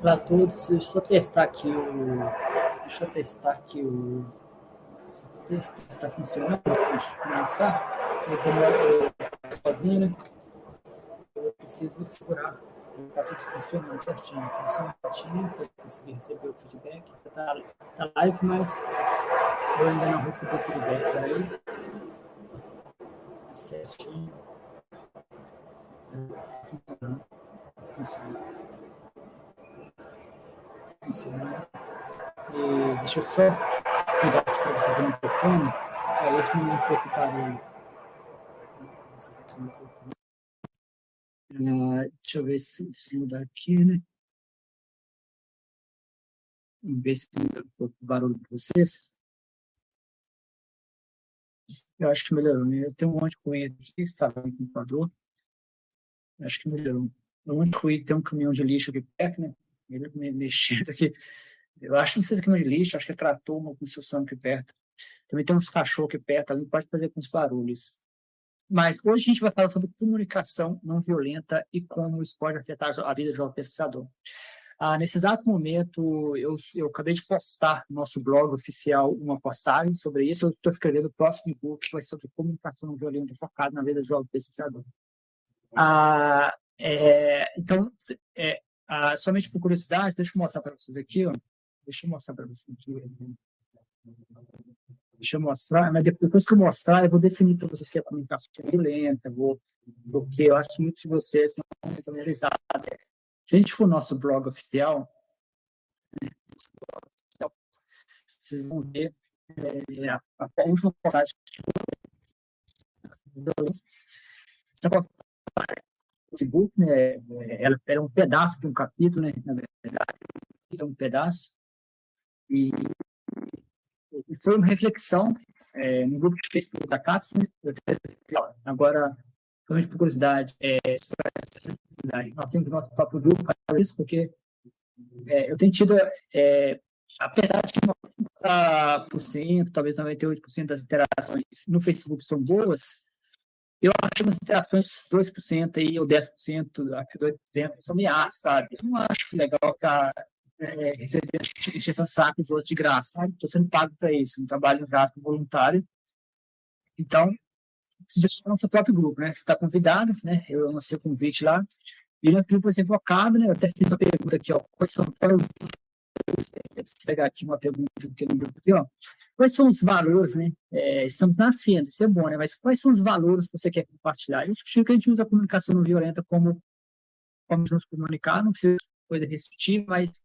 Olá a todos, deixa eu testar aqui Deixa eu testar aqui o. Testar se está funcionando antes de começar. Eu estou sozinho, né? Eu preciso segurar. Está tudo funcionando certinho. Então, só um minutinho para conseguir receber o feedback. Tá live, mas eu ainda não recebi feedback. Peraí. Certinho. Funcionando. Funcionando. E deixa eu só mudar aqui para vocês o microfone, que aí eu diminui um pouco o barulho. Vocês aqui o microfone. Deixa eu ver se mudar aqui, né? Vamos ver se muda um pouco o barulho para vocês. Eu acho que melhorou, né? Eu tenho um monte de ruído aqui, estava no computador. Eu acho que melhorou. Um monte de ruído, tem um caminhão de lixo aqui perto, né? Ele mexendo aqui. Eu acho que não sei se é caminhão de lixo, acho que é trator, uma construção aqui perto. Também tem uns cachorros aqui perto, ali pode fazer com os barulhos. Mas hoje a gente vai falar sobre comunicação não violenta e como isso pode afetar a vida do jovem pesquisador. Nesse exato momento, eu acabei de postar no nosso blog oficial uma postagem sobre isso. Eu estou escrevendo o próximo e-book, que vai ser sobre comunicação não violenta focado na vida do jovem pesquisador. Então, somente por curiosidade, deixa eu mostrar para vocês aqui. Deixa eu mostrar para vocês aqui. Deixa eu mostrar, mas depois que eu mostrar, eu vou definir para vocês que é comunicação violenta, porque eu acho que muitos de vocês não estão familiarizados. Se a gente for no nosso blog oficial, vocês vão ver a última postagem do Facebook, né? Ela é um pedaço de um capítulo, né? Na verdade, é um pedaço. E foi uma reflexão no grupo de Facebook da CAPES, né? Agora, somente por curiosidade, nós temos o nosso próprio grupo para isso, porque eu tenho tido, apesar de que 90%, talvez 98% das interações no Facebook são boas, eu acho que as interações 2% aí, ou 10%, acho que 2% são ameaças, sabe? Eu não acho legal ficar recebendo encheção de saco dos outros de graça, sabe? Estou sendo pago para isso, um trabalho de graça voluntário. Então, você já está no seu próprio grupo, né? Você está convidado, né? Eu lancei o convite lá, e no grupo vai ser invocado, né? Eu até fiz uma pergunta aqui, ó. Vou pegar aqui uma pergunta que eu lembro aqui, ó. Quais são os valores, né? Estamos nascendo, isso é bom, né? Mas quais são os valores que você quer compartilhar? Eu sugiro que a gente use a comunicação não violenta como nos comunicar, não precisa ser coisa restritiva, mas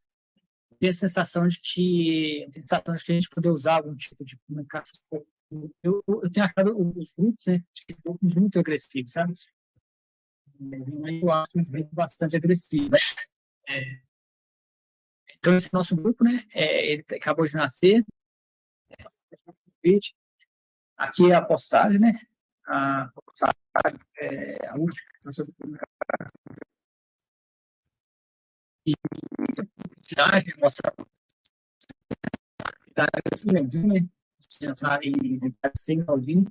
ter a sensação de que a gente poder usar algum tipo de comunicação. Eu tenho achado os grupos, né? Muito agressivos, sabe? Eu acho um grupo bastante agressivo. Então, esse nosso grupo, né? Ele acabou de nascer. Aqui é a postagem, né? A postagem a última sobre comunicação. E mostra assim, né? Se entrar em alguém,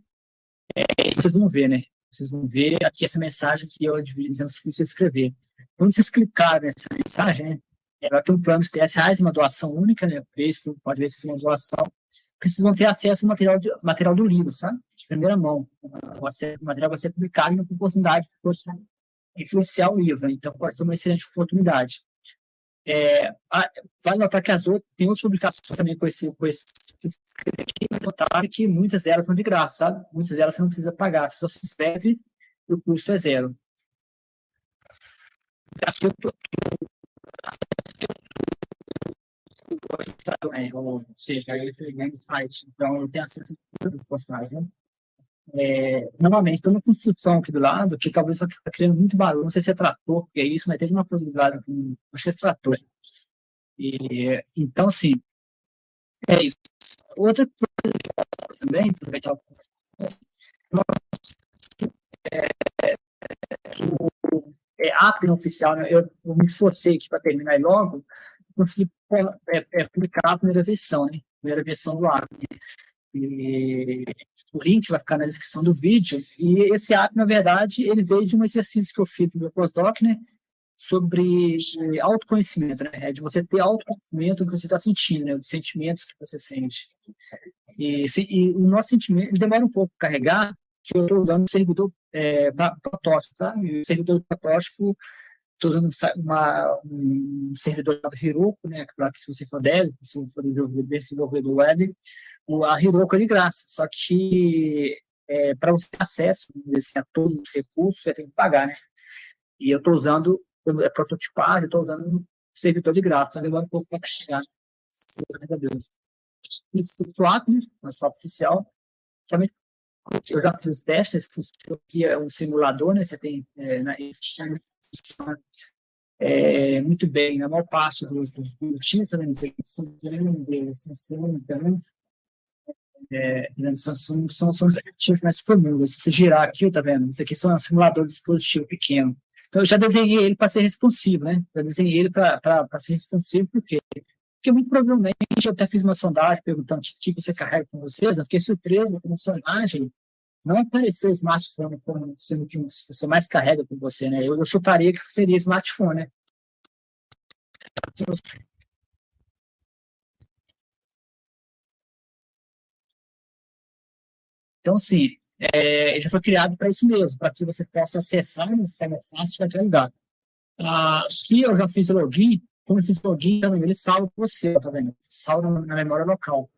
vocês vão ver, né? Vocês vão ver aqui essa mensagem que eu dizendo que você escrever. Quando vocês clicarem nessa mensagem, né? Ela tem um plano de R$10, uma doação única, né? Pode ver se é uma doação. Vocês vão ter acesso ao material do livro, sabe? De primeira mão. O material vai ser publicado e uma oportunidade de influenciar o livro. Então, pode ser uma excelente oportunidade. Vale notar que tem outras publicações também com esse aqui, mas notaram que muitas delas são de graça, sabe? Muitas delas você não precisa pagar. Você só se inscreve e o custo é zero. Aqui eu estou ou seja, eu peguei no site, então eu tenho acesso a todas as postagens. Normalmente, estou na construção aqui do lado, que talvez vai estar criando muito barulho. Não sei se é trator, porque é isso, mas tem uma coisa do lado, acho que é trator. Então, assim, é isso. Outra coisa também, APN oficial, né? Eu me esforcei aqui para terminar logo, consegui publicar a primeira versão, né? Primeira versão do APN. E o link vai ficar na descrição do vídeo. E esse app, na verdade, ele veio de um exercício que eu fiz no meu postdoc, né? sobre autoconhecimento, né? É de você ter autoconhecimento do que você está sentindo, né? Dos sentimentos que você sente. E o nosso sentimento ele demora um pouco para carregar, que eu estou usando o servidor protótipo, sabe? O servidor protótipo, estou usando um servidor chamado Heroku, né? Para que se você for dev, se você for desenvolvedor web, a Heroku é de graça. Só que para você ter acesso assim, a todos os recursos, você tem que pagar, né? E eu estou usando, prototipado, estou usando um servidor de graça, demora um pouco para chegar. Graças a Deus. Isso swap, né? Uma swap oficial. Somente eu já fiz testes, funciona aqui é um simulador, né? Você tem funciona muito bem, na maior parte dos notícias, né? São os aplicativos mais comuns. Se você girar aqui, tá vendo? Isso aqui são um simulador de dispositivo pequeno. Então, eu já desenhei ele para ser responsivo, né? Já desenhei ele para ser responsivo, por quê? Porque muito provavelmente eu até fiz uma sondagem perguntando o que você carrega com vocês. Eu fiquei surpreso com a sondagem não apareceu o smartphone como sendo que você mais carrega com você, né? Eu chutaria que seria smartphone, né? Então, sim, ele já foi criado para isso mesmo, para que você possa acessar de forma fácil qualquer lugar. Aqui eu já fiz o login, como eu fiz o login, ele salva você, tá vendo? Salva na memória local.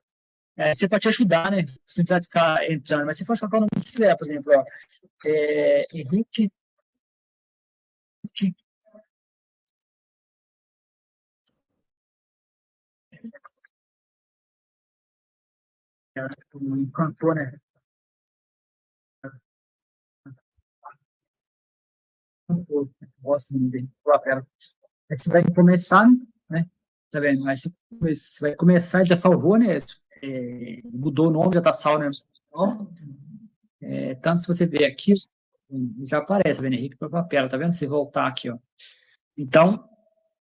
Você pode te ajudar, né? Você não precisa ficar entrando, mas você pode colocar o nome que você quiser, por exemplo, ó, Henrique. Um cantor, né? Cantor, gosto dele, o papel. Aí você vai começar, né? Tá vendo? Aí você vai começar, já salvou, né? Mudou o nome, já tá salvo, né? Então, tanto se você ver aqui, já aparece, tá vendo? Henrique Papel, tá vendo? Se voltar aqui, ó. Então,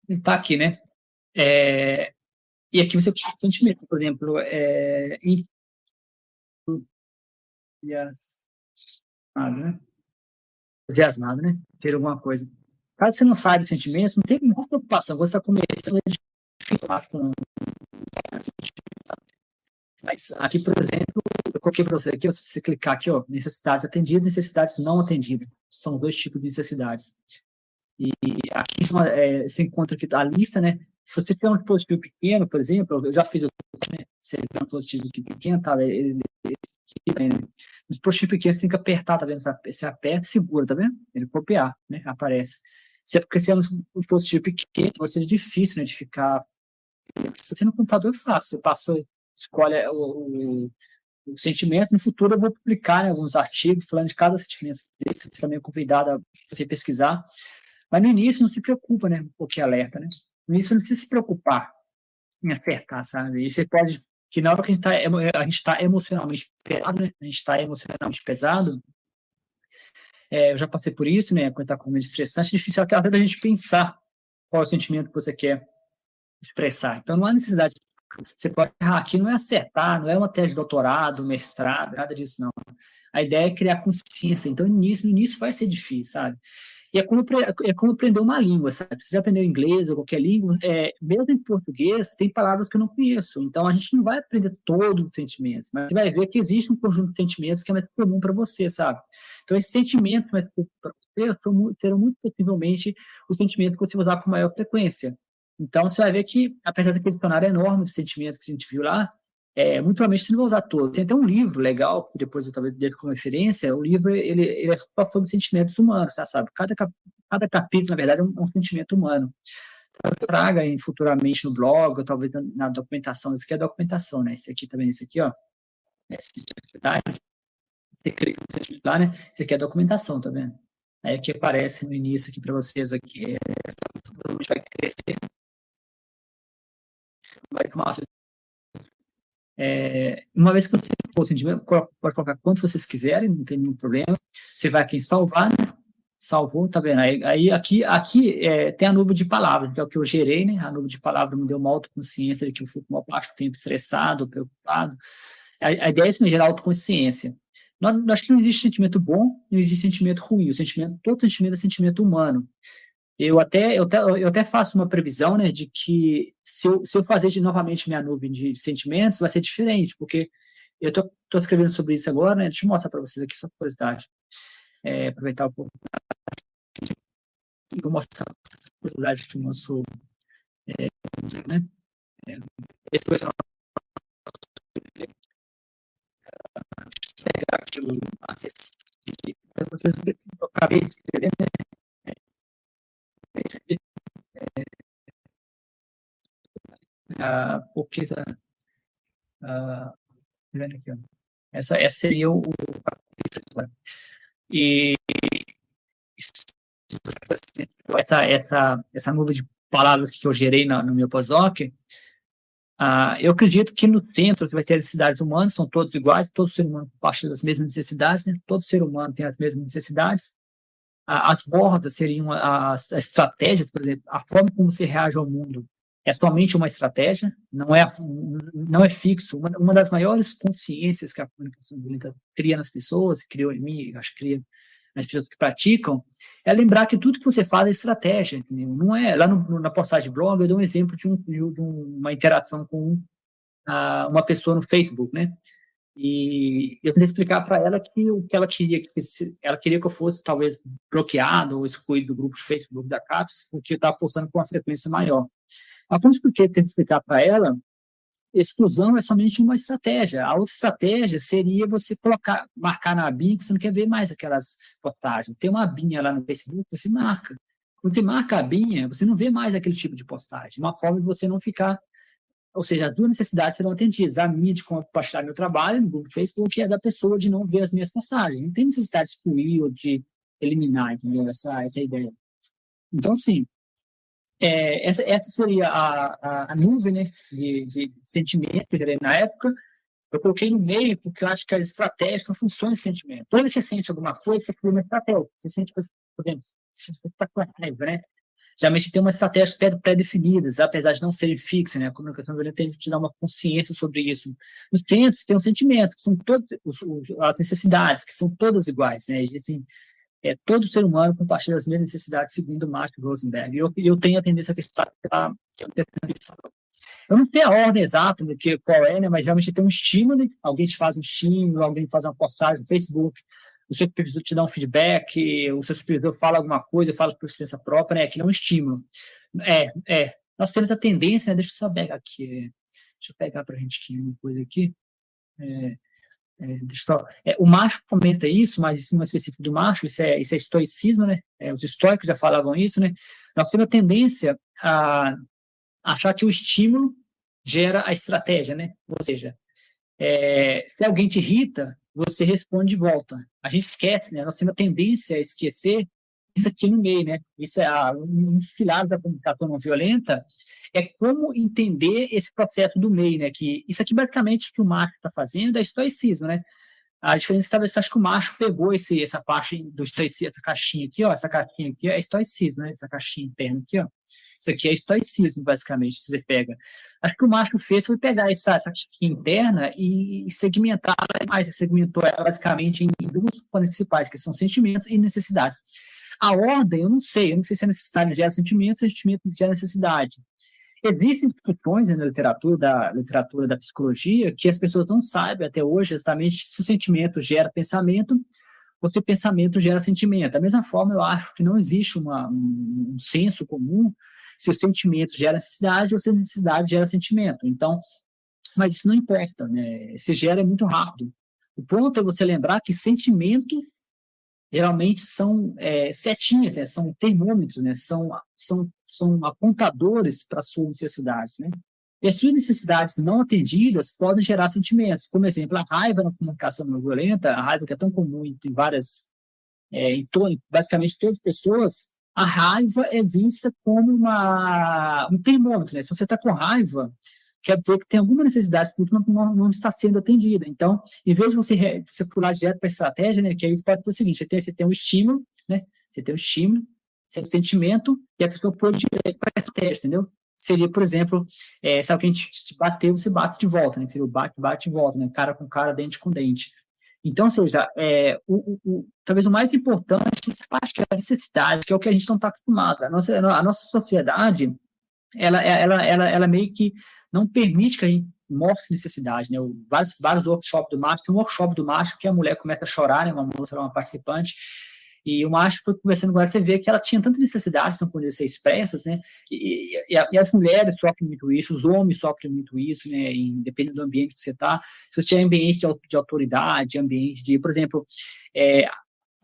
ele tá aqui, né? E aqui você tem sentimento, por exemplo, entusiasmado, né? Entusiasmado, né? Ter alguma coisa. Caso você não saiba os sentimentos, não tem nenhuma preocupação. Você está começando a dificultar com. Mas aqui, por exemplo, eu coloquei para você aqui, ó, se você clicar aqui, ó, necessidades atendidas, necessidades não atendidas. São dois tipos de necessidades. E aqui você encontra aqui a lista, né? Se você tem um dispositivo pequeno, por exemplo, eu já fiz o né? Se ele tem um dispositivo pequeno, tá? O dispositivo pequeno você tem que apertar, tá vendo? Você aperta e segura, tá vendo? Ele copiar, né? Aparece. Se é porque se é um dispositivo pequeno, vai ser difícil, né? De ficar. Se você no computador é fácil, você passou, escolhe o sentimento. No futuro eu vou publicar, né, alguns artigos falando de cada sentimento desse, você também é convidado a você pesquisar. Mas no início não se preocupa, né? Um pouquinho alerta, né? No início não precisa se preocupar em acertar, sabe? E você pode, que na hora que a gente tá emocionalmente pesado, né? A gente está emocionalmente pesado, eu já passei por isso, né? Quando está com medo estressante, é difícil até da gente pensar qual é o sentimento que você quer expressar. Então não há necessidade. Você pode errar aqui, não é acertar, não é uma tese de doutorado, mestrado, nada disso, não. A ideia é criar consciência. Então, no início vai ser difícil, sabe? E é como aprender uma língua, sabe? Se você aprender inglês ou qualquer língua, mesmo em português, tem palavras que eu não conheço. Então, a gente não vai aprender todos os sentimentos, mas você vai ver que existe um conjunto de sentimentos que é mais comum para você, sabe? Então, esses sentimentos mais comuns para você serão muito possivelmente os sentimentos que você vai usar com maior frequência. Então, você vai ver que, apesar daquele dicionário enorme de sentimentos que a gente viu lá, muito provavelmente você não vai usar todos. Tem até um livro legal, que depois eu talvez dê como referência. O livro ele é só sobre sentimentos humanos, sabe? Cada capítulo, na verdade, é um sentimento humano. Então, eu traga futuramente no blog, ou talvez na documentação. Isso aqui é a documentação, né? Esse aqui também, esse aqui, ó. Você clica no sentimento lá, né? Esse aqui é a documentação, tá vendo? Aí aqui aparece no início aqui para vocês aqui. Provavelmente vai crescer. Vai tomar uma vez que você for o sentimento, pode colocar quantos vocês quiserem, não tem nenhum problema. Você vai aqui em salvar, né? Salvou, tá vendo? Aí aqui tem a nuvem de palavras, que é o que eu gerei, né? A nuvem de palavras me deu uma autoconsciência de que eu fui com uma parte do tempo estressado, preocupado. A ideia é isso, gerar autoconsciência. Nós acho que não existe sentimento bom, não existe sentimento ruim. Todo sentimento é sentimento humano. Eu até faço uma previsão, né, de que se eu fazer novamente minha nuvem de sentimentos, vai ser diferente, porque eu tô escrevendo sobre isso agora, né? Deixa eu mostrar para vocês aqui, só por curiosidade. Aproveitar um pouco e vou mostrar essa curiosidade que o nosso, né? Esse profissional pegar aquilo, acessar, para vocês verem, eu acabei de escrever, né? Porque vendo aqui, ó. Essa seria o capítulo. E essa nuvem de palavras que eu gerei no meu pós-doc, eu acredito que no centro você vai ter as necessidades humanas, são todos iguais, todo ser humano parte das mesmas necessidades, né? Todo ser humano tem as mesmas necessidades. As bordas seriam as estratégias, por exemplo, a forma como você reage ao mundo é somente uma estratégia, não é fixo. Uma das maiores consciências que a comunicação violenta cria nas pessoas, criou em mim, acho que cria nas pessoas que praticam, é lembrar que tudo que você faz é estratégia, entendeu? Não é, lá na postagem de blog, eu dou um exemplo de uma interação com uma pessoa no Facebook, né? E eu tentei explicar para ela que o que ela queria, ela queria que eu fosse talvez bloqueado ou excluído do grupo de Facebook da CAPES, porque eu estava postando com uma frequência maior. Mas como eu tentei explicar para ela, exclusão é somente uma estratégia. A outra estratégia seria você marcar na abinha que você não quer ver mais aquelas postagens. Tem uma abinha lá no Facebook, você marca. Quando você marca a abinha, você não vê mais aquele tipo de postagem. Uma forma de você não ficar. Ou seja, as duas necessidades serão atendidas. A minha de compartilhar meu trabalho no grupo do Facebook e a da pessoa de não ver as minhas postagens. Não tem necessidade de excluir ou de eliminar, entendeu? Essa ideia. Então, sim, essa seria a nuvem, né, de sentimento que eu gerei na época. Eu coloquei no meio porque eu acho que as estratégias são funções de sentimento. Quando você sente alguma coisa, você cria uma estratégia. Você sente, por exemplo, se você está com raiva, né? Geralmente tem uma estratégia pré-definidas, apesar de não serem fixas, né? A comunicação violenta tem que te dar uma consciência sobre isso. Nos centros tem um sentimento, que são todas as necessidades, que são todas iguais, né? E, assim, todo ser humano compartilha as mesmas necessidades, segundo Mark Rosenberg. Eu tenho a tendência a acreditar que eu não sei a ordem exata do que qual é, né? Mas geralmente tem um estímulo, alguém te faz um estímulo, alguém faz uma postagem no Facebook, o seu supervisor te dá um feedback, o seu supervisor fala alguma coisa, fala por experiência própria, né? Que não é um estímulo. Nós temos a tendência, né? Deixa eu só pegar aqui, deixa eu pegar para a gente aqui uma coisa aqui. O macho comenta isso, mas isso não é específico do macho, isso é estoicismo, né? Os estoicos já falavam isso, né? Nós temos a tendência a achar que o estímulo gera a estratégia, né? Ou seja, se alguém te irrita, você responde de volta. A gente esquece, né? Nós temos a tendência a esquecer isso aqui no meio, né? Isso é um dos pilares da comunicação não violenta, é como entender esse processo do meio, né? Que isso aqui basicamente que o macho está fazendo é estoicismo, né? A diferença talvez que eu acho que o macho pegou essa parte do estoicismo, essa caixinha aqui, ó, essa caixinha aqui é estoicismo, né? Essa caixinha interna aqui, ó. Isso aqui é estoicismo, basicamente, se você pega. Acho que o macho fez foi pegar essa caixinha interna e segmentar mais, segmentou ela basicamente em duas componentes principais, que são sentimentos e necessidades. A ordem, eu não sei se a necessidade gera sentimento, se o sentimento gera necessidade. Existem discussões na literatura da psicologia que as pessoas não sabem até hoje exatamente se o sentimento gera pensamento ou se o pensamento gera sentimento. Da mesma forma, eu acho que não existe um senso comum se o sentimento gera necessidade ou se a necessidade gera sentimento. Então, mas isso não importa, né? Se gera é muito rápido. O ponto é você lembrar que sentimentos geralmente são setinhas, né? São termômetros, né? São apontadores para as suas necessidades, né? E as suas necessidades não atendidas podem gerar sentimentos. Como exemplo, a raiva na comunicação não violenta, a raiva que é tão comum em várias, basicamente todas as pessoas, a raiva é vista como um termômetro, né? Se você está com raiva, quer dizer que tem alguma necessidade que não está sendo atendida. Então, em vez de você pular direto para a estratégia, né, que aí pode ser o seguinte, você tem um estímulo, né? Você tem um estímulo, você tem um sentimento, e a pessoa pula direto para a estratégia, entendeu? Seria, por exemplo, se alguém te bateu, você bate de volta, né? Seria o bate de volta, né? Cara com cara, dente com dente. Então, ou seja, talvez o mais importante essa parte que é a necessidade, que é o que a gente não está acostumado. A nossa sociedade, ela meio que não permite que a gente mostre necessidade, né? Vários workshops do macho, tem um workshop do macho que a mulher começa a chorar, né? Uma moça, uma participante, e o macho foi conversando com ela, você vê que ela tinha tanta necessidade de não poder ser expressas, né? E as mulheres sofrem muito isso, os homens sofrem muito isso, né? Dependendo do ambiente que você está. Se você tiver ambiente de autoridade, ambiente de, por exemplo, é,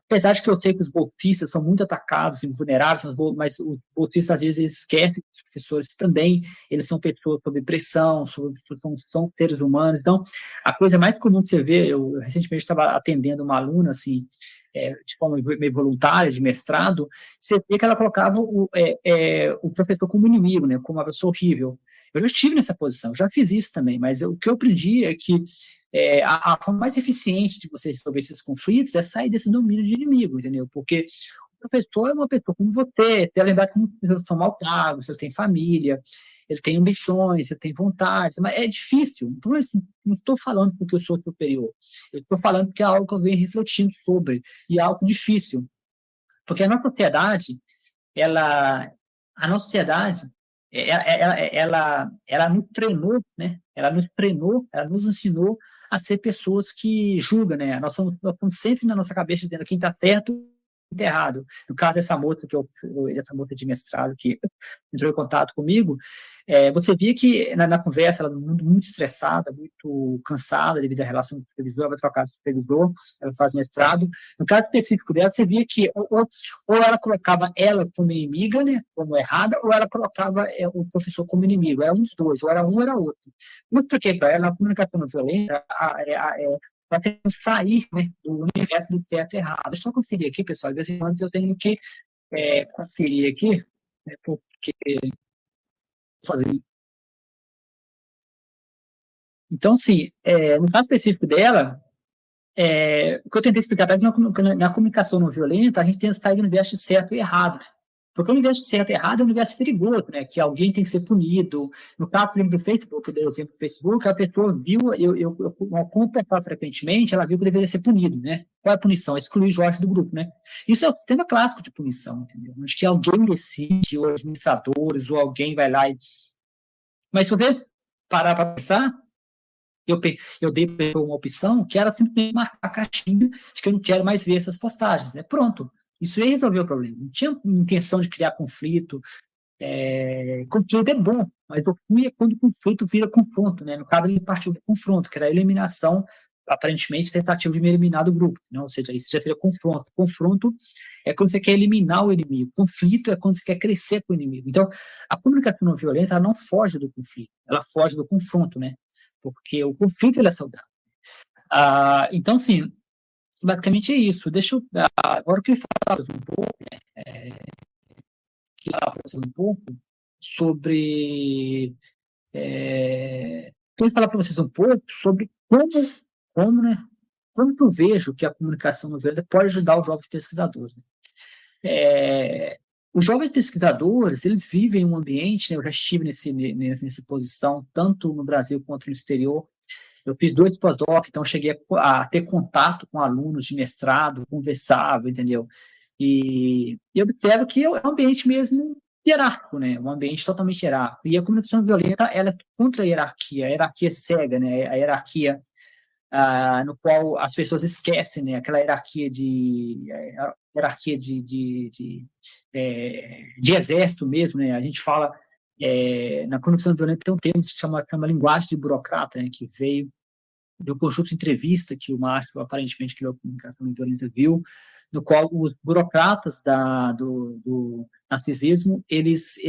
apesar de que eu sei que os bolsistas são muito atacados e vulneráveis, mas os bolsistas, às vezes, eles esquecem que os professores também, eles são pessoas sob pressão, são seres humanos. Então, a coisa mais comum que você vê, eu recentemente estava atendendo uma aluna, assim, de forma meio voluntária, de mestrado, você vê que ela colocava o professor como inimigo, né, como uma pessoa horrível. Eu já estive nessa posição, já fiz isso também, mas o que eu aprendi é que a forma mais eficiente de você resolver esses conflitos é sair desse domínio de inimigo, entendeu? Porque o professor é uma pessoa como você tem que lembrar que muitos professores são mal pagos, você tem família, ele tem ambições, você tem vontades, mas é difícil. Então, não estou falando porque eu sou superior, eu estou falando porque é algo que eu venho refletindo sobre, e é algo difícil. Porque a nossa sociedade, ela, a nossa sociedade, ela nos treinou, né? Ela nos ensinou a ser pessoas que julgam, né? Nós estamos sempre na nossa cabeça dizendo quem está certo e está errado. No caso dessa moça essa moça de mestrado que entrou em contato comigo, você via que na conversa ela muito estressada, muito cansada devido à relação com o supervisor, ela vai trocar de supervisor, ela faz mestrado. No caso específico dela, você via que ou ela colocava ela como inimiga, né, como errada, ou ela colocava o professor como inimigo. Era um dos dois, ou era um ou era outro. Muito porque para ela, a comunicação não violenta, para sair, né, do universo do certo e errado. Deixa eu só conferir aqui, pessoal, de vez em quando eu tenho que conferir aqui, né, porque fazer. Então, sim, no caso específico dela, o que eu tentei explicar é que na comunicação não violenta, a gente tem que sair do universo certo e errado. Porque o universo certo e errado é um universo perigoso, né? Que alguém tem que ser punido. No caso, do Facebook, eu dei o exemplo do Facebook, a pessoa viu, conversar frequentemente, ela viu que deveria ser punido, né? Qual é a punição? Excluir Jorge do grupo, né? Isso é o sistema clássico de punição, entendeu? Onde que alguém decide, ou administradores, ou alguém vai lá e... Mas se você parar para pensar, eu dei para uma opção que era simplesmente marcar a caixinha de que eu não quero mais ver essas postagens. Né? Pronto. Isso ia resolver o problema. Não tinha intenção de criar conflito. Conflito é bom, mas o ruim é quando o conflito vira confronto. Né? No caso, ele partiu do confronto, que era a eliminação, aparentemente, tentativa de me eliminar do grupo. Né? Ou seja, isso já seria confronto. Confronto é quando você quer eliminar o inimigo. Conflito é quando você quer crescer com o inimigo. Então, a comunicação não violenta, ela não foge do conflito, ela foge do confronto, né? Porque o conflito ele é saudável. Então, sim, basicamente é isso. Deixa eu. Agora eu queria falar um pouco sobre. Queria falar para vocês um pouco sobre né? Como que eu vejo que a comunicação não violenta pode ajudar os jovens pesquisadores. Né? Os jovens pesquisadores, eles vivem em um ambiente, né, eu já estive nessa posição, tanto no Brasil quanto no exterior. Eu fiz 2 pós-doc, então cheguei a ter contato com alunos de mestrado, conversava, entendeu? E eu observo que é um ambiente mesmo hierárquico, né? Um ambiente totalmente hierárquico. E a comunicação violenta, ela é contra a hierarquia cega, né? A hierarquia no qual as pessoas esquecem, né? Aquela hierarquia de exército mesmo, né? A gente fala, na comunicação violenta tem um termo que se chama linguagem de burocrata, né? Que veio do conjunto de entrevista que o Márcio aparentemente criou a comunicação violenta viu, no qual os burocratas do narcisismo, eles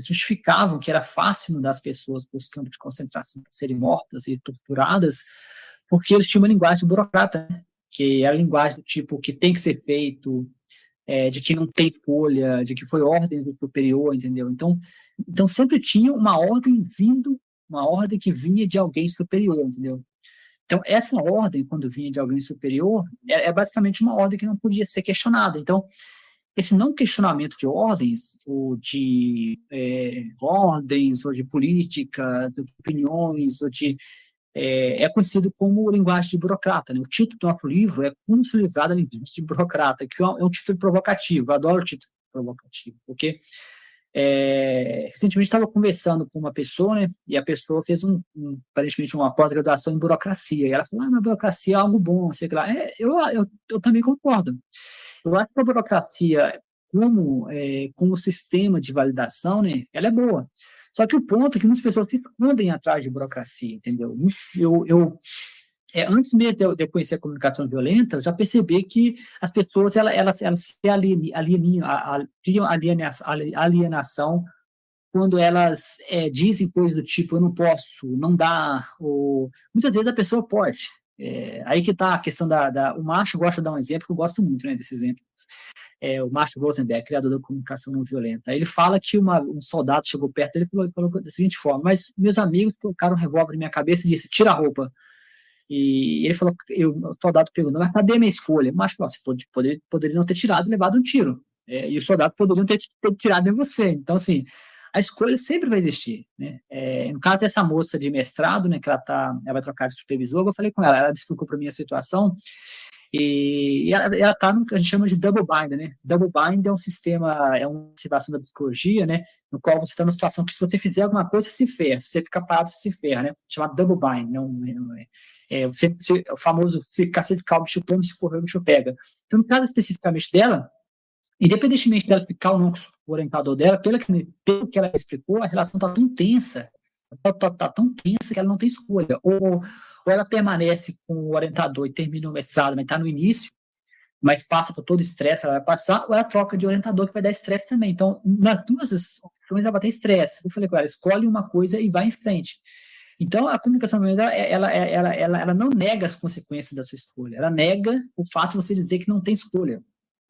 justificavam que era fácil mudar as pessoas para os campos de concentração para serem mortas e torturadas, porque eles tinham uma linguagem burocrata, né? Que era a linguagem do tipo que tem que ser feito, de que não tem escolha, de que foi ordem do superior, entendeu? Então sempre tinha uma ordem que vinha de alguém superior, entendeu? Então, essa ordem, quando vinha de alguém superior, basicamente uma ordem que não podia ser questionada. Então, esse não questionamento de ordens, ou de ordens, ou de política, de opiniões, ou de é conhecido como linguagem de burocrata, né? O título do nosso livro é Como se livrar da linguagem de burocrata, que é um título provocativo. Eu adoro o título provocativo, porque recentemente estava conversando com uma pessoa, né? E a pessoa fez aparentemente uma pós-graduação em burocracia. E ela falou: mas burocracia é algo bom, sei lá. Eu também concordo. Eu acho que a burocracia, como sistema de validação, né? Ela é boa. Só que o ponto é que muitas pessoas se escondem atrás de burocracia, entendeu? Antes mesmo de eu conhecer a comunicação violenta, eu já percebi que as pessoas elas se criam alienação quando elas dizem coisas do tipo, eu não posso, não dá, ou muitas vezes a pessoa pode. Aí que está a questão o Marshall gosta de dar um exemplo, que eu gosto muito, né, desse exemplo. O Marshall Rosenberg, criador da comunicação não violenta. Ele fala que um soldado chegou perto dele e falou da seguinte forma: mas meus amigos colocaram um revólver na minha cabeça e disse, tira a roupa. E ele falou, o soldado perguntou, mas cadê a minha escolha? Mas você poderia não ter tirado e levado um tiro. E o soldado poderia não ter tirado em você. Então, assim, a escolha sempre vai existir, né? No caso dessa moça de mestrado, né, que ela vai trocar de supervisor, eu falei com ela explicou para mim a situação, e ela está no que a gente chama de double bind, né? Double bind é um sistema, é uma observação da psicologia, né? No qual você está numa situação que se você fizer alguma coisa, você se ferra. Se você ficar parado, você se ferra, né? Chamado double bind. O famoso se cacete ficar o bicho come, se correr o bicho pega. Então, no caso especificamente dela, independentemente dela ficar ou não com o orientador dela, pelo que ela explicou, a relação está tão tensa, tá tão tensa que ela não tem escolha. Ou ela permanece com o orientador e termina o mestrado, mas está no início, mas passa por todo o estresse que ela vai passar, ou ela troca de orientador que vai dar estresse também. Então, nas duas opções, ela vai ter estresse. Eu falei com ela, escolhe uma coisa e vai em frente. Então, a comunicação ela não nega as consequências da sua escolha, ela nega o fato de você dizer que não tem escolha.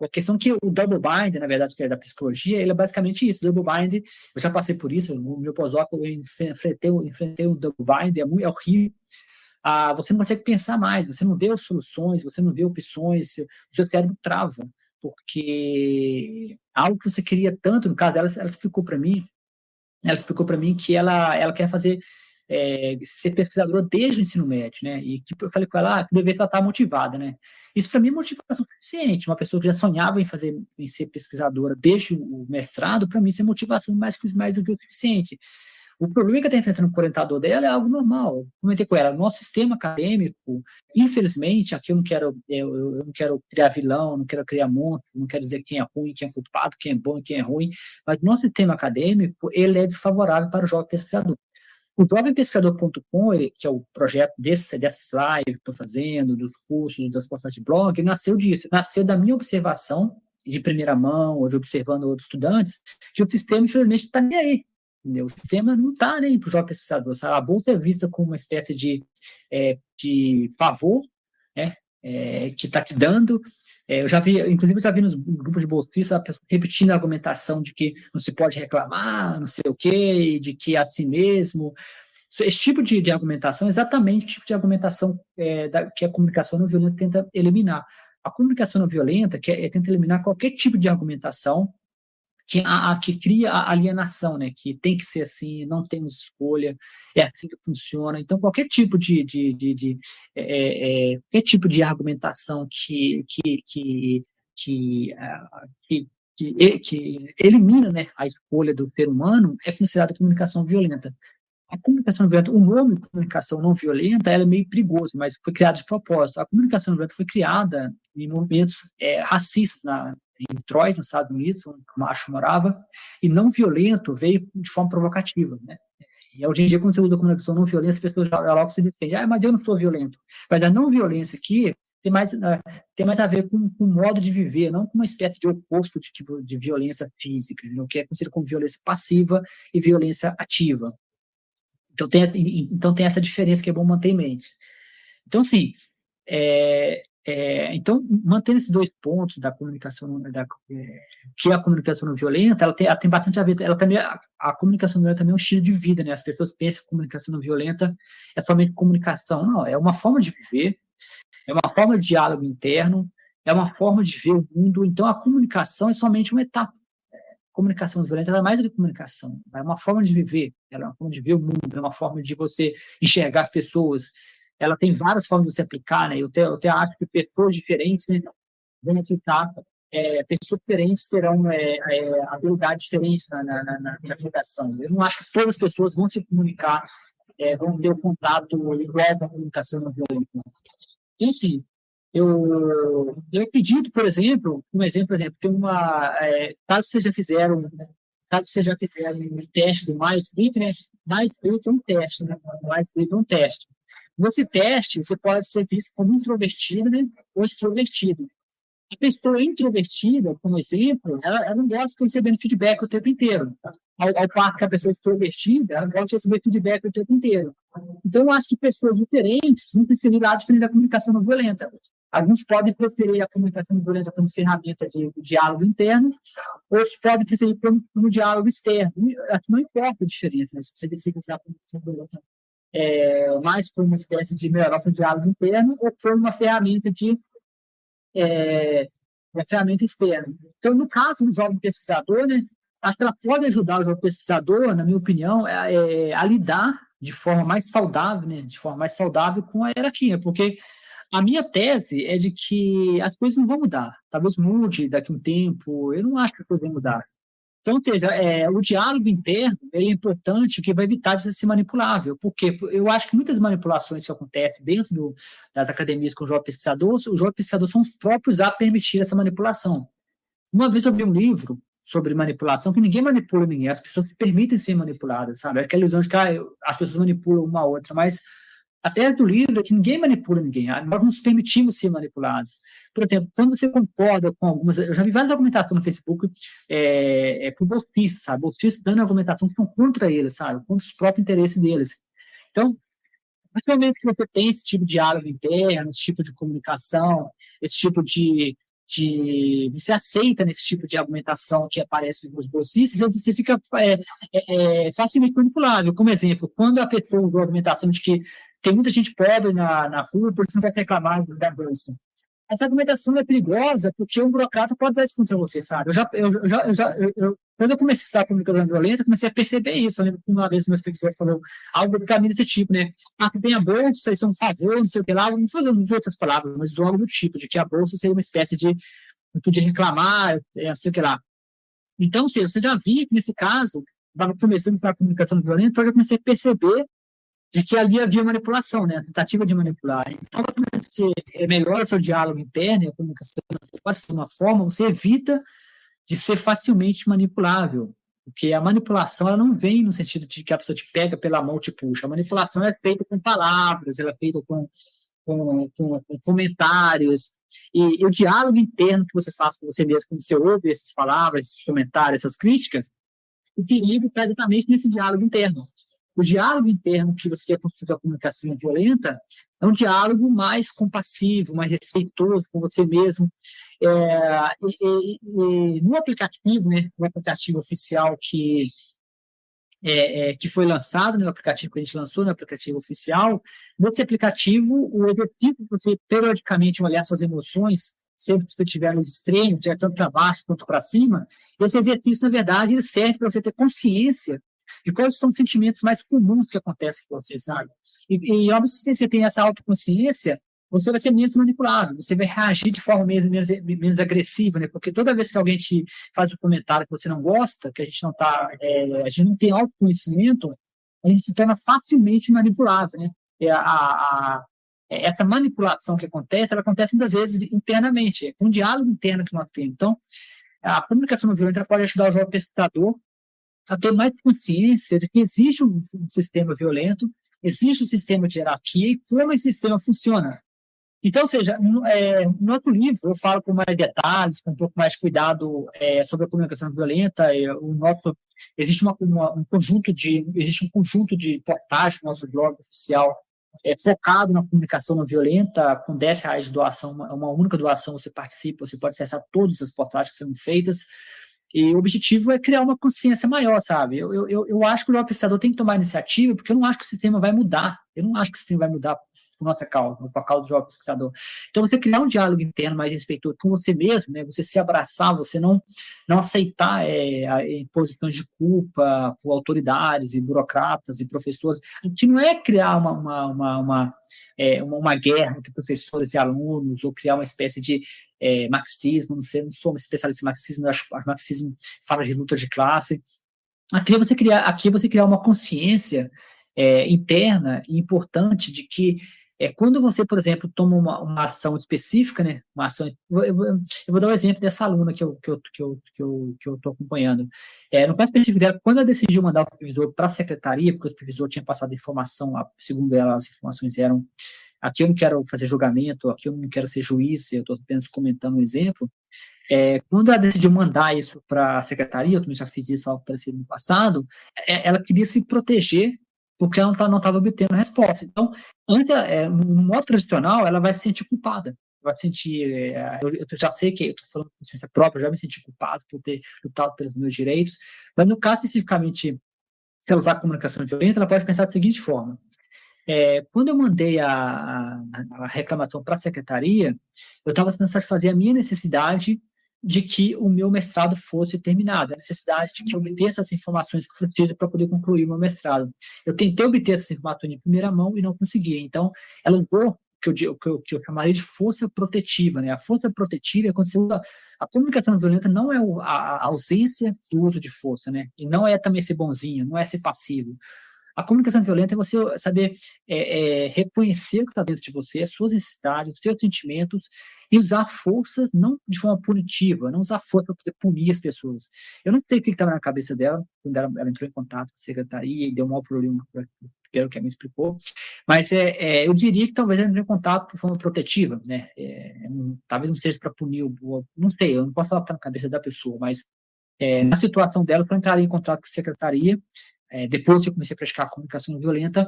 A questão que o double bind, na verdade, que é da psicologia, ele é basicamente isso. Double bind, eu já passei por isso, no meu pós-doc eu enfrentei um double bind, é horrível. Você não consegue pensar mais, você não vê as soluções, você não vê opções, o seu cérebro trava, porque algo que você queria tanto, no caso, ela explicou para mim que ela quer fazer ser pesquisadora desde o ensino médio, né? E tipo, eu falei com ela que deveria estar motivada, né? Isso para mim é motivação suficiente. Uma pessoa que já sonhava em ser pesquisadora desde o mestrado, para mim isso é motivação mais do que o suficiente. O problema que ela está enfrentando com o orientador dela é algo normal. Eu comentei com ela, nosso sistema acadêmico, infelizmente, aqui eu não quero criar vilão, não quero criar monstro, não quero dizer quem é ruim, quem é culpado, quem é bom e quem é ruim, mas o nosso sistema acadêmico, ele é desfavorável para o jovem pesquisador. O jovempesquisador.com, que é o projeto dessas lives que estou fazendo, dos cursos, das postagens de blog, nasceu disso, nasceu da minha observação de primeira mão, ou de observando outros estudantes, que o sistema, infelizmente, está nem aí. Entendeu? O sistema não está nem para o jovem pesquisador. Sabe? A bolsa é vista como uma espécie de favor, né, que está te dando. Inclusive, já vi nos grupos de bolsistas a pessoa repetindo a argumentação de que não se pode reclamar, não sei o quê, de que é assim mesmo. Esse tipo de argumentação é exatamente o tipo de argumentação que a comunicação não violenta tenta eliminar. A comunicação não violenta tenta eliminar qualquer tipo de argumentação que cria a alienação, né? Que tem que ser assim, não temos escolha, é assim que funciona. Então, qualquer tipo qualquer tipo de argumentação que elimina, né, a escolha do ser humano é considerada comunicação violenta. A comunicação não violenta, o nome comunicação não violenta, ela é meio perigoso, mas foi criada de propósito. A comunicação não violenta foi criada em movimentos racistas em Detroit, nos Estados Unidos, onde o macho morava, e não violento veio de forma provocativa, né? E hoje em dia, quando você usa a comunicação não violenta, as pessoas já logo se defendem. Mas eu não sou violento. Mas a não violência aqui tem mais a ver com o modo de viver, não com uma espécie de oposto de violência física, o que é conhecido como violência passiva e violência ativa. Então tem essa diferença que é bom manter em mente. Então, assim, então, mantendo esses dois pontos da comunicação, que é a comunicação não violenta, ela tem bastante a ver, a comunicação não violenta também é um estilo de vida, né? As pessoas pensam que a comunicação não violenta é somente comunicação. Não, é uma forma de viver, é uma forma de diálogo interno, é uma forma de ver o mundo. Então, a comunicação é somente uma etapa. comunicação não violenta ela é mais do que comunicação, é uma forma de viver, ela é uma forma de ver o mundo, é uma forma de você enxergar as pessoas, ela tem várias formas de se aplicar, né? Eu até acho que pessoas diferentes, né, vão aplicar, pessoas diferentes terão habilidades diferentes na aplicação. Eu não acho que todas as pessoas vão se comunicar, vão ter o contato igual da comunicação não violenta. Então, sim, eu acredito, por exemplo, tem caso vocês já fizeram um teste do Myers-Briggs, né? Myers-Briggs é um teste, né? Myers-Briggs é um teste. Nesse teste, você pode ser visto como introvertido, né? Ou extrovertido. A pessoa introvertida, como exemplo, ela não gosta de receber feedback o tempo inteiro. Ao passo que a pessoa extrovertida, ela gosta de receber feedback o tempo inteiro. Então, eu acho que pessoas diferentes vão preferir lá diferente da comunicação não violenta. Alguns podem preferir a comunicação não violenta como ferramenta de diálogo interno, outros podem preferir como diálogo externo. Não importa a diferença, né? Se você decide usar a comunicação não violenta mais como uma espécie de melhorar o diálogo interno ou como uma ferramenta externa. Então, no caso do jovem pesquisador, né, acho que ela pode ajudar o jovem pesquisador, na minha opinião, a lidar de forma mais saudável, né, com a hierarquia, porque a minha tese é de que as coisas não vão mudar. Talvez mude daqui a um tempo, eu não acho que as coisas vão mudar. Então, ou seja, o diálogo interno é importante, que vai evitar de ser manipulável, porque eu acho que muitas manipulações que acontecem dentro das academias com os jovens pesquisadores, os jovens pesquisadores são os próprios a permitir essa manipulação. Uma vez eu vi um livro sobre manipulação, que ninguém manipula ninguém, as pessoas se permitem ser manipuladas, sabe? Aquela ilusão de que as pessoas manipulam uma a outra, mas a tese do livro é que ninguém manipula ninguém, nós nos permitimos ser manipulados. Por exemplo, quando você concorda com algumas... Eu já vi várias argumentações no Facebook por bolsistas, sabe? Bolsistas dando argumentação que estão contra eles, sabe? Contra os próprios interesses deles. Então, a partir do momento que você tem esse tipo de diálogo interno, esse tipo de comunicação, esse tipo você aceita nesse tipo de argumentação que aparece nos bolsistas, você fica facilmente manipulável. Como exemplo, quando a pessoa usou a argumentação de que tem muita gente pobre na rua, por isso não vai reclamar da bolsa. Essa argumentação é perigosa porque um burocrata pode usar isso contra você, sabe? Quando eu comecei a estudar comunicação violenta, comecei a perceber isso. Eu lembro que uma vez o meu professor falou algo do caminho desse tipo, né? Que tem a bolsa, isso é um favor, não sei o que lá. Não falando outras palavras, mas algo do tipo, de que a bolsa seria uma espécie de podia reclamar, não sei o que lá. Então, você já via que nesse caso, estava começando a estudar comunicação violenta, então eu já comecei a perceber de que ali havia manipulação, né? A tentativa de manipular. Então, quando você melhora seu diálogo interno, a comunicação pode ser uma forma, você evita de ser facilmente manipulável. Porque a manipulação ela não vem no sentido de que a pessoa te pega pela mão e te puxa. A manipulação é feita com palavras, ela é feita com comentários. E o diálogo interno que você faz com você mesmo, quando você ouve essas palavras, esses comentários, essas críticas, o perigo está exatamente nesse diálogo interno. O diálogo interno que você quer construir a comunicação violenta é um diálogo mais compassivo, mais respeitoso com você mesmo. No aplicativo, né, o aplicativo oficial que foi lançado, né, o aplicativo que a gente lançou, no aplicativo oficial, nesse aplicativo, o exercício de você periodicamente olhar suas emoções, sempre que você estiver nos extremos, tanto para baixo quanto para cima, esse exercício, na verdade, ele serve para você ter consciência de quais são os sentimentos mais comuns que acontecem com você, sabe? E óbvio, se você tem essa autoconsciência, você vai ser menos manipulado, você vai reagir de forma menos agressiva, né? Porque toda vez que alguém te faz um comentário que você não gosta, que a gente não tem autoconhecimento, a gente se torna facilmente manipulável, né? Essa manipulação que acontece, ela acontece muitas vezes internamente, com um diálogo interno que nós temos. Então, a comunicação não violenta pode ajudar o jovem pesquisador a ter mais consciência de que existe um sistema violento, existe um sistema de hierarquia e como esse sistema funciona. Então, ou seja, no nosso livro eu falo com mais detalhes, com um pouco mais de cuidado sobre a comunicação violenta. Existe um conjunto de postagens no nosso blog oficial focado na comunicação não violenta, com R$10 de doação, uma única doação, você participa, você pode acessar todas as postagens que são feitas. E o objetivo é criar uma consciência maior, sabe? Eu acho que o jovem pesquisador tem que tomar iniciativa, porque eu não acho que o sistema vai mudar. Eu não acho que o sistema vai mudar por nossa causa, ou por causa do jovem pesquisador. Então, você criar um diálogo interno mais respeitoso com você mesmo, né? Você se abraçar, você não aceitar posições de culpa por autoridades e burocratas e professores, que não é criar uma guerra entre professores e alunos, ou criar uma espécie de marxismo, não sou um especialista em marxismo, acho que marxismo fala de luta de classe. Aqui você criar uma consciência interna e importante de que quando você, por exemplo, toma uma ação específica, né, uma ação, eu vou dar um exemplo dessa aluna que eu estou acompanhando. No caso específico dela, quando ela decidiu mandar o supervisor para a secretaria, porque o supervisor tinha passado informação, segundo ela, as informações eram: aqui eu não quero fazer julgamento, aqui eu não quero ser juiz, eu estou apenas comentando um exemplo. Quando ela decidiu mandar isso para a secretaria, eu também já fiz isso algo parecido no passado, ela queria se proteger porque ela não estava obtendo a resposta. Então, antes, no modo tradicional, ela vai se sentir culpada. Vai se sentir. Eu já sei que, eu estou falando de experiência própria, eu já me senti culpado por ter lutado pelos meus direitos, mas no caso especificamente, se ela usar comunicação violenta, ela pode pensar da seguinte forma: quando eu mandei a reclamação para a secretaria, eu estava tentando satisfazer a minha necessidade de que o meu mestrado fosse terminado, a necessidade de que eu obtesse essas informações que eu preciso para poder concluir o meu mestrado. Eu tentei obter essas informações em primeira mão e não consegui. Então, ela usou o que eu chamaria de força protetiva, né? A força protetiva é quando você usa. A comunicação violenta não é a ausência do uso de força, né? E não é também ser bonzinho, não é ser passivo. A comunicação violenta é você saber reconhecer o que está dentro de você, as suas necessidades, os seus sentimentos, e usar forças não de forma punitiva, não usar força para poder punir as pessoas. Eu não sei o que estava na cabeça dela quando ela entrou em contato com a secretaria e deu um mau problema, pelo que ela me explicou, mas eu diria que talvez ela entrou em contato de forma protetiva, né? Talvez não seja para punir, não sei, eu não posso falar o que está na cabeça da pessoa, mas na situação dela, eu entraria em contato com a secretaria, depois que eu comecei a praticar a comunicação não violenta,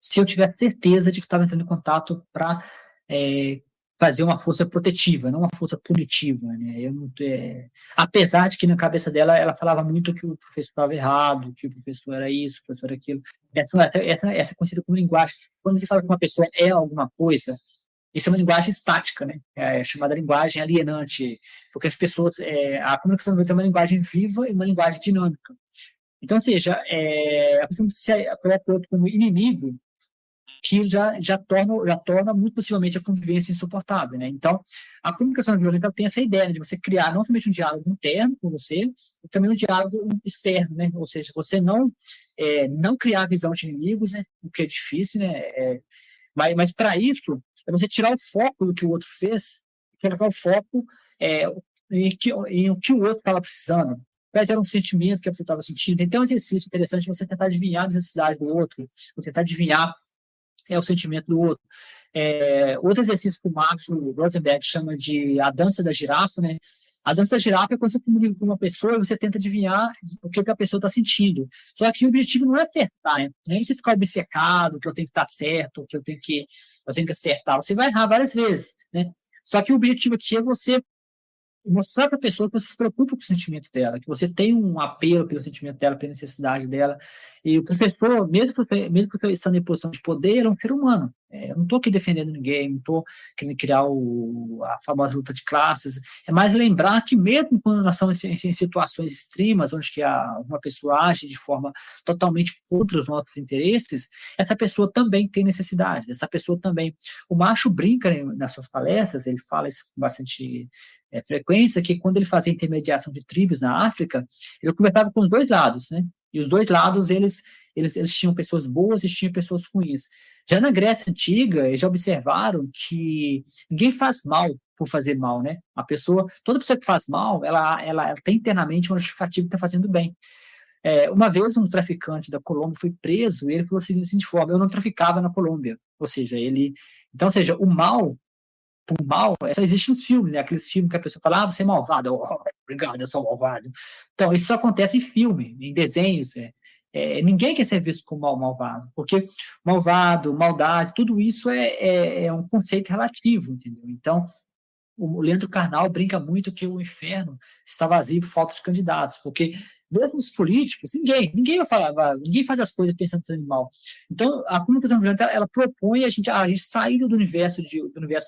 se eu tivesse certeza de que estava entrando em contato para fazer uma força protetiva, não uma força punitiva, né? Apesar de que na cabeça dela, ela falava muito que o professor estava errado, que o professor era isso, o professor era aquilo. Essa é conhecida como linguagem. Quando você fala que uma pessoa é alguma coisa, isso é uma linguagem estática, né? Chamada linguagem alienante, porque as pessoas, a comunicação não violenta é uma linguagem viva e uma linguagem dinâmica. Então, ou seja, a pessoa que se coloca o outro como inimigo, que já torna muito possivelmente a convivência insuportável, né? Então, a comunicação violenta tem essa ideia, né, de você criar não somente um diálogo interno com você, mas também um diálogo externo, né? Ou seja, você não criar visão de inimigos, né? O que é difícil, né? Mas para isso, é você tirar o foco do que o outro fez e colocar o foco em o que o outro estava precisando. Quais eram os sentimentos que a pessoa estava sentindo. Então, é um exercício interessante você tentar adivinhar a necessidade do outro, ou tentar adivinhar o sentimento do outro. Outro exercício que o Max Rosenberg chama de a dança da girafa, né? A dança da girafa é quando você comunica com uma pessoa e você tenta adivinhar o que a pessoa está sentindo. Só que o objetivo não é acertar, né? Não é você ficar obcecado, que eu tenho que estar certo, que eu tenho que acertar. Você vai errar várias vezes, né? Só que o objetivo aqui é você mostrar para a pessoa que você se preocupa com o sentimento dela, que você tem um apelo pelo sentimento dela, pela necessidade dela. E o professor, mesmo que estando em posição de poder, ele é um ser humano. Eu não estou aqui defendendo ninguém, não estou querendo criar a famosa luta de classes. É mais lembrar que mesmo quando nós estamos em situações extremas, onde que uma pessoa age de forma totalmente contra os nossos interesses, essa pessoa também tem necessidade. Essa pessoa também. O Macho brinca, né, nas suas palestras, ele fala isso com bastante frequência, que quando ele fazia intermediação de tribos na África, ele conversava com os dois lados, né? E os dois lados, eles tinham pessoas boas e tinham pessoas ruins. Já na Grécia Antiga, eles já observaram que ninguém faz mal por fazer mal, né? Toda pessoa que faz mal, ela tem internamente uma justificativa que está fazendo bem. Uma vez um traficante da Colômbia foi preso e ele falou assim, da seguinte forma: eu não traficava na Colômbia. Ou seja, então, o mal por mal, só existe nos filmes, né? Aqueles filmes que a pessoa fala, você é malvado, obrigado, eu sou malvado. Então, isso só acontece em filme, em desenhos. Ninguém quer ser visto como malvado, porque malvado, maldade, tudo isso é um conceito relativo, entendeu? Então, o Leandro Carnal brinca muito que o inferno está vazio por falta de candidatos, porque mesmo os políticos, ninguém vai falar, ninguém faz as coisas pensando em fazer mal. Então, a comunicação não violenta, ela propõe a gente sair do universo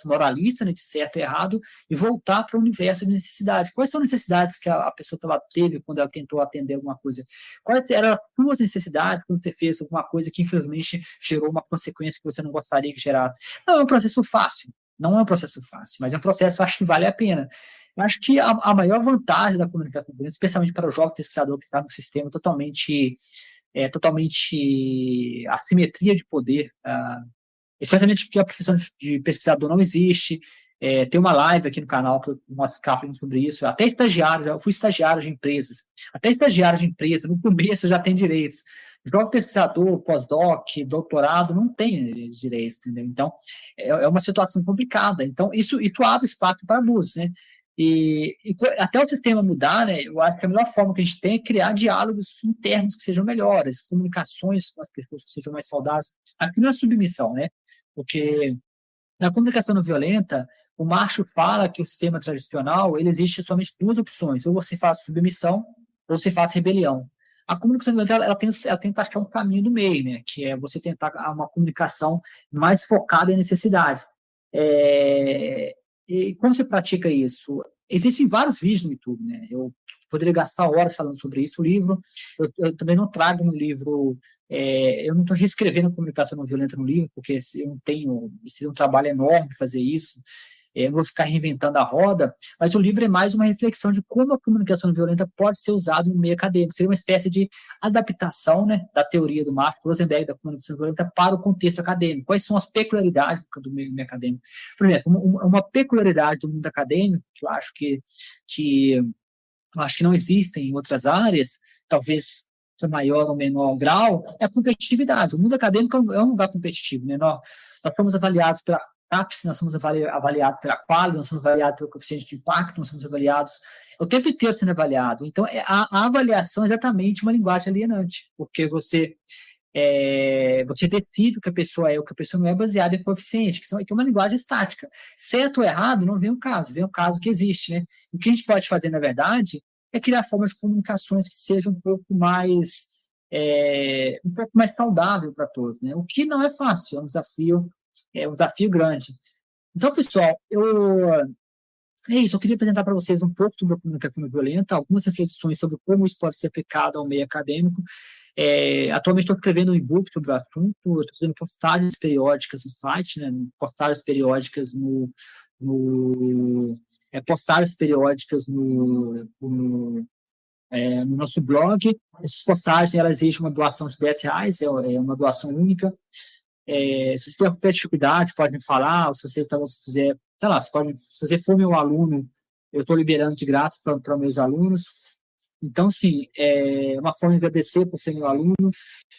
moralista, né, de certo e errado, e voltar para o universo de necessidade. Quais são as necessidades que a pessoa teve quando ela tentou atender alguma coisa? Quais eram as suas necessidades quando você fez alguma coisa que, infelizmente, gerou uma consequência que você não gostaria que gerasse? Não é um processo fácil, não é um processo fácil, mas é um processo que eu acho que vale a pena. Eu acho que a maior vantagem da comunicação, especialmente para o jovem pesquisador que está no sistema totalmente assimetria de poder, especialmente porque a profissão de pesquisador não existe. Tem uma live aqui no canal que eu mostro falando sobre isso. Até estagiário, eu fui estagiário de empresas. Até estagiário de empresa, no começo já tem direitos. Jovem pesquisador, pós-doc, doutorado, não tem direitos, entendeu? Então, é uma situação complicada. Então, isso abre espaço para abuso, né? E até o sistema mudar, né, eu acho que a melhor forma que a gente tem é criar diálogos internos que sejam melhores, comunicações com as pessoas que sejam mais saudáveis. Aqui não é submissão, né? Porque na comunicação não violenta, o Marshall fala que o sistema tradicional ele existe somente duas opções: ou você faz submissão, ou você faz rebelião. A comunicação não violenta ela tenta achar um caminho do meio, né? Que é você tentar uma comunicação mais focada em necessidades. E como você pratica isso? Existem vários vídeos no YouTube, né? Eu poderia gastar horas falando sobre isso. O livro, eu também não trago no livro eu não estou reescrevendo comunicação não violenta no livro, porque eu não tenho, seria um trabalho enorme fazer isso, eu vou ficar reinventando a roda, mas o livro é mais uma reflexão de como a comunicação não violenta pode ser usada no meio acadêmico. Seria uma espécie de adaptação, né, da teoria do Marshall Rosenberg da comunicação não violenta para o contexto acadêmico. Quais são as peculiaridades do meio acadêmico? Por exemplo, uma peculiaridade do mundo acadêmico, que eu acho que não existem em outras áreas, talvez em maior ou menor grau, é a competitividade. O mundo acadêmico é um lugar competitivo, né? Nós somos avaliados pela CAPES, nós somos avaliados pela Quali, nós somos avaliados pelo coeficiente de impacto, nós somos avaliados o tempo inteiro sendo avaliado. Então, a avaliação é exatamente uma linguagem alienante, porque você decide o que a pessoa é, o que a pessoa não é, baseado em coeficiente, que é uma linguagem estática. Certo ou errado, não vem o caso, vem o caso que existe, né? O que a gente pode fazer, na verdade, é criar formas de comunicações que sejam um pouco mais saudável para todos, né? O que não é fácil, é um desafio grande. Então, pessoal, é isso, eu queria apresentar para vocês um pouco sobre a comunicação não violenta, algumas reflexões sobre como isso pode ser aplicado ao meio acadêmico. Atualmente estou escrevendo um e-book sobre o assunto, estou fazendo postagens periódicas no site, né, postagens periódicas postagens periódicas no nosso blog. Essas postagens, elas exigem uma doação de R$10, é uma doação única. Se você tiver dificuldades, pode me falar, ou se você quiser, sei lá, se você for meu aluno, eu estou liberando de grátis para meus alunos. Então, sim, é uma forma de agradecer por ser meu aluno.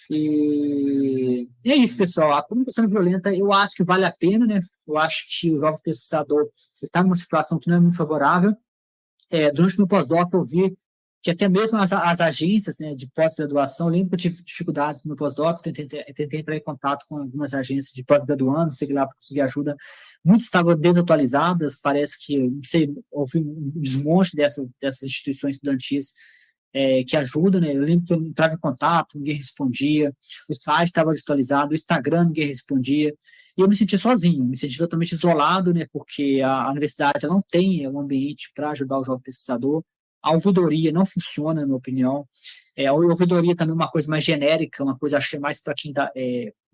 E é isso, pessoal. A comunicação não violenta, eu acho que vale a pena, né? Eu acho que o jovem pesquisador está numa situação que não é muito favorável. Durante o meu pós-doc, eu vi que até mesmo as agências, né, de pós-graduação, eu lembro que eu tive dificuldades no meu pós-doc, tentei entrar em contato com algumas agências de pós-graduando, sei lá, para conseguir ajuda. Muitas estavam desatualizadas, parece que, não sei, houve um desmonte dessas instituições estudantis que ajudam, né? Eu lembro que eu entrava em contato, ninguém respondia, o site estava desatualizado, o Instagram ninguém respondia, e eu me senti sozinho, me senti totalmente isolado, né? Porque a universidade não tem um ambiente para ajudar o jovem pesquisador. A ouvidoria não funciona, na minha opinião. A ouvidoria também é uma coisa mais genérica, uma coisa, achei mais para quem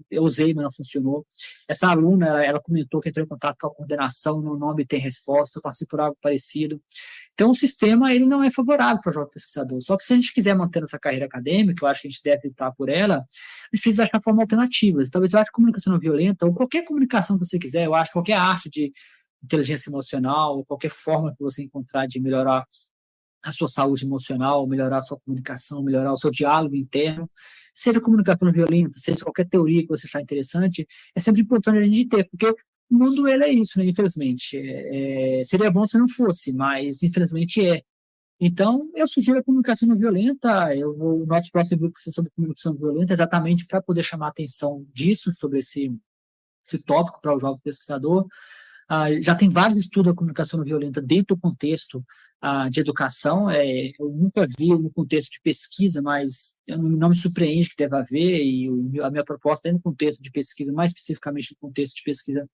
eu usei, mas não funcionou. Essa aluna, ela comentou que entrou em contato com a coordenação, no nome tem resposta, eu passei por algo parecido. Então, o sistema, ele não é favorável para o jovem pesquisador. Só que se a gente quiser manter nossa carreira acadêmica, eu acho que a gente deve lutar por ela, a gente precisa achar formas alternativas. Talvez eu acho que comunicação não violenta, ou qualquer comunicação que você quiser, eu acho qualquer arte de inteligência emocional, ou qualquer forma que você encontrar de melhorar a sua saúde emocional, melhorar a sua comunicação, melhorar o seu diálogo interno, seja comunicação não violenta, seja qualquer teoria que você achar interessante, é sempre importante a gente ter, porque o mundo ele é isso, né, infelizmente. Seria bom se não fosse, mas infelizmente é. Então, eu sugiro a comunicação não violenta. O nosso próximo grupo vai ser sobre comunicação não violenta, exatamente para poder chamar a atenção disso, sobre esse tópico para o jovem pesquisador. Já tem vários estudos da comunicação não violenta dentro do contexto de educação. Eu nunca vi no contexto de pesquisa, mas não me surpreende que deva haver, e a minha proposta é no contexto de pesquisa, mais especificamente no contexto de pesquisa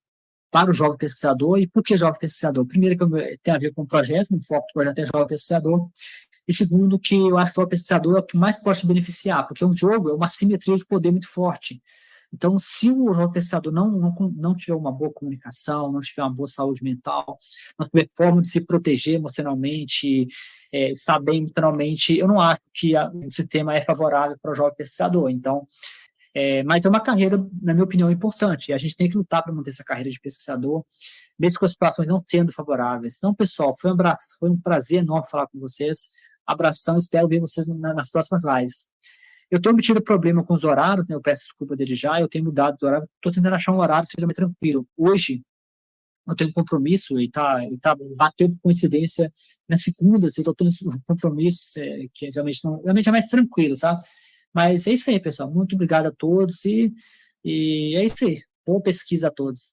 para o jovem pesquisador. E por que jovem pesquisador? Primeiro, que tem a ver com o projeto, o foco do projeto é jovem pesquisador. E segundo, que eu acho que o pesquisador é o que mais pode te beneficiar, porque um jogo é uma simetria de poder muito forte. Então, se o pesquisador não tiver uma boa comunicação, não tiver uma boa saúde mental, não tiver forma de se proteger emocionalmente, estar bem emocionalmente, eu não acho que o sistema é favorável para o jovem pesquisador. Então, mas é uma carreira, na minha opinião, importante. E a gente tem que lutar para manter essa carreira de pesquisador, mesmo com as situações não sendo favoráveis. Então, pessoal, foi um prazer enorme falar com vocês. Abração, espero ver vocês nas próximas lives. Eu tenho tido problema com os horários, né? Eu peço desculpa desde já, eu tenho mudado o horário, estou tentando achar um horário que seja mais tranquilo. Hoje, eu tenho um compromisso, bateu por coincidência na segunda, assim, eu tenho um compromisso que realmente é mais tranquilo, sabe? Mas é isso aí, pessoal. Muito obrigado a todos e é isso aí. Boa pesquisa a todos.